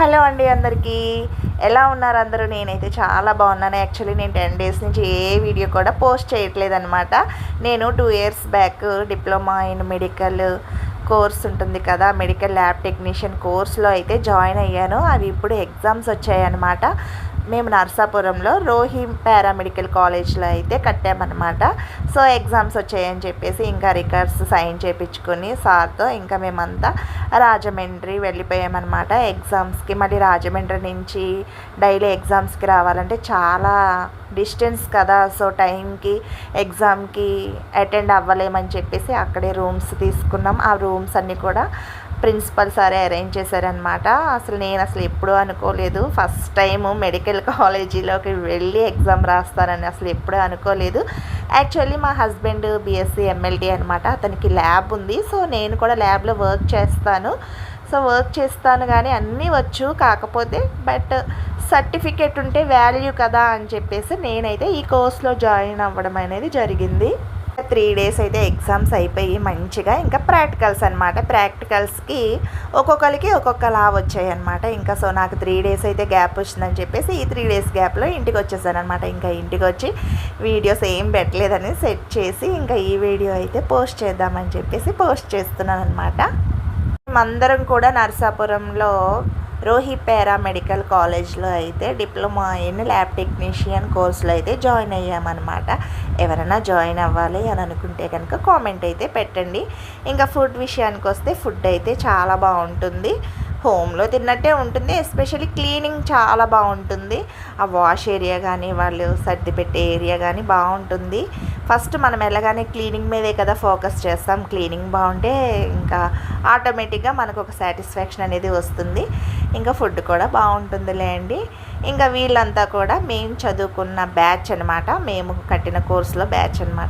Hello అండి అందరికీ. ఎలా ఉన్నారు అందరూ? నేనైతే చాలా బాగున్నాను. యాక్చువల్లీ నేను 10 డేస్ నుంచి ఏ వీడియో కూడా పోస్ట్ చేయట్లేదనమాట. నేను 2 years back diploma in medical course ఉంటుంది కదా, మెడికల్ ల్యాబ్ టెక్నీషియన్ కోర్స్లో అయితే జాయిన్ అయ్యాను. అవి ఇప్పుడు ఎగ్జామ్స్ వచ్చాయన్నమాట. మేము నర్సాపురంలో రోహి పారామెడికల్ కాలేజ్లో అయితే కట్టామన్నమాట. సో ఎగ్జామ్స్ వచ్చాయని చెప్పేసి ఇంకా రికార్డ్స్ సైన్ చేయించుకొని సార్తో ఇంకా మేమంతా రాజమండ్రి వెళ్ళిపోయామన్నమాట ఎగ్జామ్స్కి. మళ్ళీ రాజమండ్రి నుంచి డైలీ ఎగ్జామ్స్కి రావాలంటే చాలా డిస్టెన్స్ కదా, సో టైంకి ఎగ్జామ్కి అటెండ్ అవ్వలేమని చెప్పేసి అక్కడే రూమ్స్ తీసుకున్నాం. ఆ రూమ్స్ అన్నీ కూడా ప్రిన్సిపల్ సారే అరేంజ్ చేశారనమాట. నేను ఎప్పుడూ అనుకోలేదు, ఫస్ట్ టైము మెడికల్ కాలేజీలోకి వెళ్ళి ఎగ్జామ్ రాస్తానని ఎప్పుడూ అనుకోలేదు. యాక్చువల్లీ మా హస్బెండ్ బీఎస్సీ ఎంఎల్టీ అనమాట, అతనికి ల్యాబ్ ఉంది. సో నేను కూడా ల్యాబ్లో వర్క్ చేస్తాను కానీ అన్నీ వచ్చు, కాకపోతే బట్ సర్టిఫికేట్ ఉంటే వాల్యూ కదా అని చెప్పేసి నేనైతే ఈ కోర్స్లో జాయిన్ అవ్వడం అనేది జరిగింది. 3 డేస్ అయితే ఎగ్జామ్స్ అయిపోయి మంచిగా ఇంకా ప్రాక్టికల్స్ అనమాట. ప్రాక్టికల్స్కి ఒక్కొక్కరికి ఒక్కొక్కలా వచ్చాయి అనమాట. ఇంకా సో నాకు 3 డేస్ అయితే గ్యాప్ వచ్చిందని చెప్పేసి ఈ 3 డేస్ గ్యాప్లో ఇంటికి వచ్చేసాను అనమాట. ఇంకా ఇంటికి వచ్చి వీడియోస్ ఏం పెట్టలేదని సెట్ చేసి ఇంకా ఈ వీడియో అయితే పోస్ట్ చేద్దామని చెప్పేసి పోస్ట్ చేస్తున్నాను అనమాట. మేమందరం కూడా నర్సాపురంలో రోహి పారామెడికల్ కాలేజ్లో అయితే డిప్లొమా ఇన్ ల్యాబ్ టెక్నీషియన్ కోర్సులో అయితే జాయిన్ అయ్యామన్నమాట. ఎవరైనా జాయిన్ అవ్వాలి అని అనుకుంటే కనుక కామెంట్ అయితే పెట్టండి. ఇంకా ఫుడ్ విషయానికి వస్తే ఫుడ్ అయితే చాలా బాగుంటుంది, హోమ్లో తిన్నట్టే ఉంటుంది. ఎస్పెషల్లీ క్లీనింగ్ చాలా బాగుంటుంది. ఆ వాష్ ఏరియా కానీ వాళ్ళు సర్ది పెట్టే ఏరియా కానీ బాగుంటుంది. ఫస్ట్ మనం వెళ్ళగానే క్లీనింగ్ మీదే కదా ఫోకస్ చేస్తాం. క్లీనింగ్ బాగుంటే ఇంకా ఆటోమేటిక్గా మనకు ఒక సాటిస్ఫాక్షన్ అనేది వస్తుంది. ఇంకా ఫుడ్ కూడా బాగుంటుందిలే అండి. ఇంకా వీళ్ళంతా కూడా మేము చదువుకున్న బ్యాచ్ అనమాట, మేము కట్టిన కోర్సులో బ్యాచ్ అనమాట